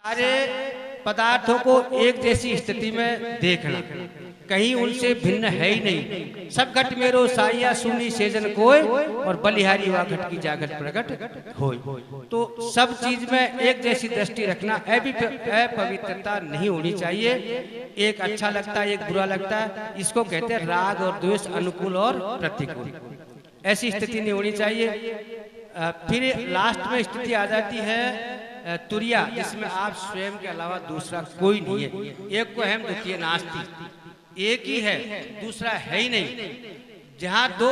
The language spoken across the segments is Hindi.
सारे पदार्थों को एक जैसी स्थिति में देखना, कहीं उनसे भिन्न है ही नहीं। सब घट मेरो साइया सुनी सेजन कोय, और बलिहारी वा घट की जागत प्रगट होय। तो सब चीज में एक जैसी दृष्टि रखना, अपवित्रता नहीं होनी चाहिए। एक अच्छा लगता है, एक बुरा लगता है, इसको कहते हैं राग और द्वेष, अनुकूल और प्रतिकूल। ऐसी स्थिति नहीं होनी चाहिए। फिर लास्ट में स्थिति आ जाती है तुरिया, जिसमें आप स्वयं के अलावा दूसरा कोई नहीं है। एक को हम द्वितीय नास्ति, एक ही है, दूसरा है ही नहीं। जहाँ दो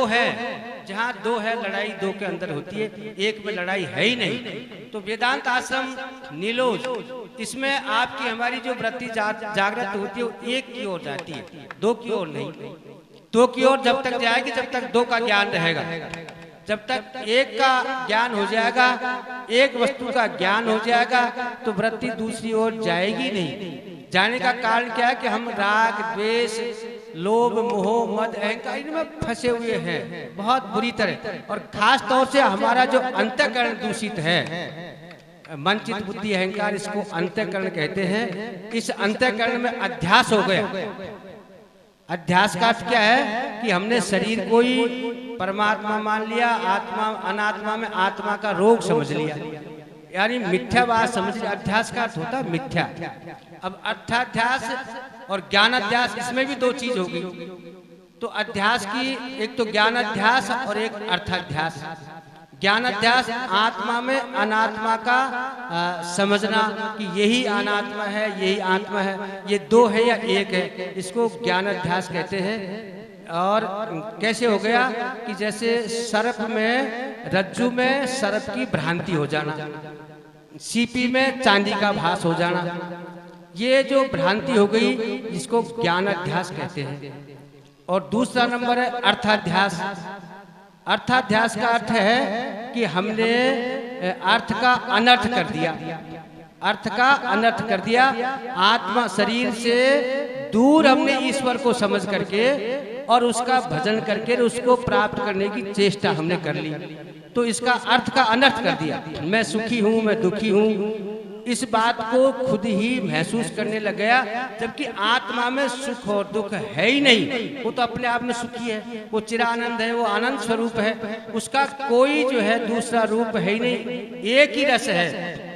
है लड़ाई दो के अंदर होती है, एक में लड़ाई है ही नहीं। तो वेदांत आश्रम नीलोज, इसमें आपकी हमारी जो वृत्ति जागृत होती है वो एक की ओर जाती है, दो की ओर नहीं। दो की ओर जब तक जाएगी जब तक दो का ज्ञान रहेगा। जब तक एक का ज्ञान हो जाएगा, एक वस्तु का ज्ञान हो जाएगा, तो वृत्ति दूसरी ओर जाएगी नहीं। जाने का कारण क्या है कि हम राग द्वेष लोभ मोह मद अहंकार इनमें फंसे हुए हैं बहुत बुरी तरह। और खास तौर से हमारा जो अंतःकरण दूषित है, मन चित्त बुद्धि अहंकार, इसको अंतःकरण कहते हैं। इस अंतःकरण में अध्यास हो गया। अध्यास का अर्थ क्या है कि हमने शरीर को ही परमात्मा मान लिया, आत्मा अनात्मा में आत्मा का रोग समझ लिया, यानी मिथ्या बात समझ लिया। अध्यास का अर्थ होता है मिथ्या। अब अर्थाध्यास और ज्ञानाध्यास, इसमें भी दो चीज होगी। तो अध्यास की एक तो ज्ञानाध्यास और एक अर्थाध्यास। ज्ञानाध्यास आत्मा में अनात्मा का समझना कि यही अनात्मा है, यही आत्मा है, ये दो है या एक है, इसको ज्ञानाध्यास कहते हैं। और कैसे हो गया कि जैसे सर्प में, रज्जु में सर्प की भ्रांति हो जाना, सीपी में चांदी का भास हो जाना, ये जो भ्रांति हो गई इसको ज्ञानाध्यास कहते हैं। और दूसरा नंबर है अर्थाध्यास। अर्थाध्यास का अर्थ है कि हमने अर्थ का अनर्थ कर दिया, अर्थ का अनर्थ कर दिया। आत्मा शरीर से दूर हमने ईश्वर को समझ करके और उसका भजन करके उसको प्राप्त करने की चेष्टा हमने कर ली, तो इसका अर्थ का अनर्थ कर दिया। मैं सुखी हूँ, मैं दुखी हूँ, इस बात को खुद ही महसूस करने लग गया, जबकि आत्मा में सुख और दुख है ही नहीं। वो तो अपने आप में सुखी है, वो चिरानंद है, वो आनंद स्वरूप है, उसका कोई जो है दूसरा रूप है ही नहीं। एक ही रस है,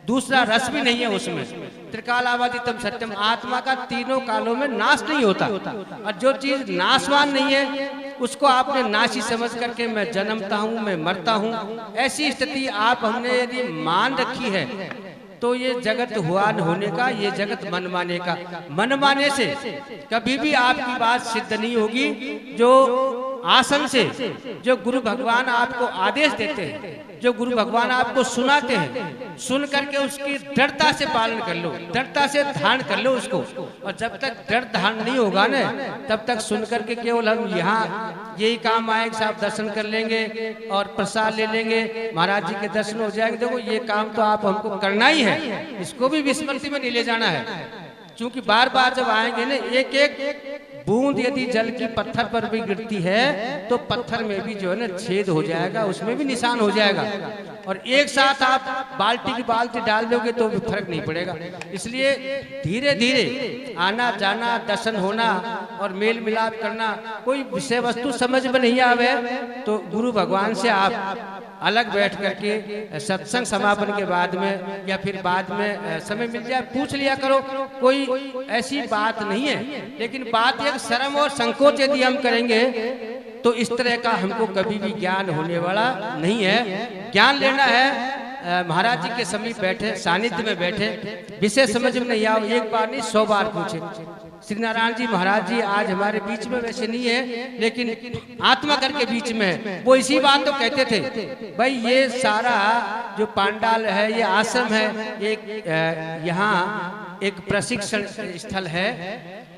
दूसरा रस भी नहीं है उसमें। त्रिकालाबादितम सत्यम, आत्मा का तीनों कालों में नाश नहीं होता। और जो चीज नाशवान नहीं है उसको आपने नाशी समझ करके मैं जन्मता हूँ, मैं मरता हूँ, ऐसी स्थिति आप हमने यदि मान रखी है, तो ये जगत हुआ न होने का, ये जगत मन माने का। मन माने से कभी भी आपकी बात सिद्ध नहीं होगी। जो आसन से जो गुरु भगवान आपको आदेश देते हैं, जो गुरु भगवान आपको सुनाते हैं, सुन करके उसकी दृढ़ता से पालन कर लो, दृढ़ता से धारण कर लो उसको। और जब तक दृढ़ धारण नहीं होगा ना, तब तक सुन करके केवल हम यहाँ यही काम आए कि साहब दर्शन कर लेंगे और प्रसाद ले लेंगे, महाराज जी के दर्शन हो जाएंगे। देखो ये काम तो आप हमको करना ही है, इसको भी विस्मृति में नहीं ले जाना है। क्योंकि बार बार जब आएंगे ना, एक एक बूंद यदि जल की पत्थर पर भी गिरती है तो पत्थर में भी जो है ना छेद हो जाएगा, उसमें भी निशान हो जाएगा। और एक साथ आप बाल्टी की बाल्टी डाल दोगे तो भी फर्क नहीं पड़ेगा। इसलिए धीरे धीरे आना जाना, दर्शन होना और मेल मिलाप करना। कोई विषय वस्तु समझ में नहीं आवे तो गुरु भगवान से आप अलग बैठ करके सत्संग समापन के बाद में या फिर बाद में समय मिल जाए पूछ लिया करो, कोई ऐसी बात नहीं है। लेकिन बात एक शर्म और संकोच यदि हम करेंगे तो इस तरह का हमको कभी भी ज्ञान होने वाला नहीं है। ज्ञान लेना है महाराज जी के समीप बैठे, सानिध्य में बैठे, विषय समझ में नहीं आओ, एक बार नहीं 100 बार पूछे। श्री नारायण जी महाराज जी आज हमारे बीच में वैसे नहीं है, लेकिन आत्मा करके बीच में है। वो इसी बात तो कहते थे, भाई ये सारा जो पांडाल है, ये आश्रम है, एक यहाँ एक प्रशिक्षण स्थल है,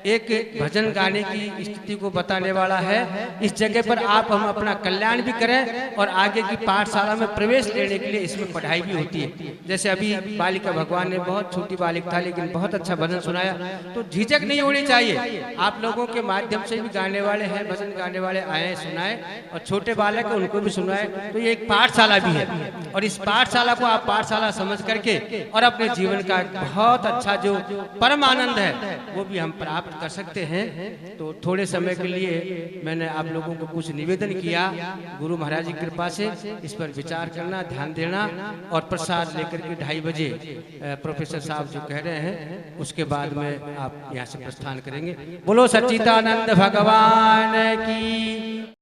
एक भजन गाने की स्थिति को बताने वाला है। इस जगह पर आप हम अपना कल्याण भी करें और आगे की पाठशाला में प्रवेश लेने के लिए इसमें पढ़ाई भी होती है। जैसे अभी बालिका भगवान ने, बहुत छोटी बालिका था लेकिन बहुत अच्छा भजन सुनाया, तो झिझक नहीं होनी होनी चाहिए। आप लोगों के माध्यम से भी गाने वाले हैं, भजन गाने वाले आए सुनाए, और छोटे बालक हैं उनको भी सुनाए। तो ये एक पाठशाला भी है, और इस पाठशाला को आप पाठशाला समझ करके और अपने जीवन का बहुत अच्छा जो परम आनंद है वो भी हम प्राप्त कर सकते हैं। तो थोड़े समय के लिए मैंने आप लोगों को कुछ निवेदन किया, गुरु महाराज की कृपा से इस पर विचार करना, ध्यान देना, और प्रसाद लेकर के 2:30 बजे प्रोफेसर साहब जो कह रहे हैं उसके बाद में आप यहाँ से प्रस्थान करेंगे। बोलो सच्चिदानंद भगवान की।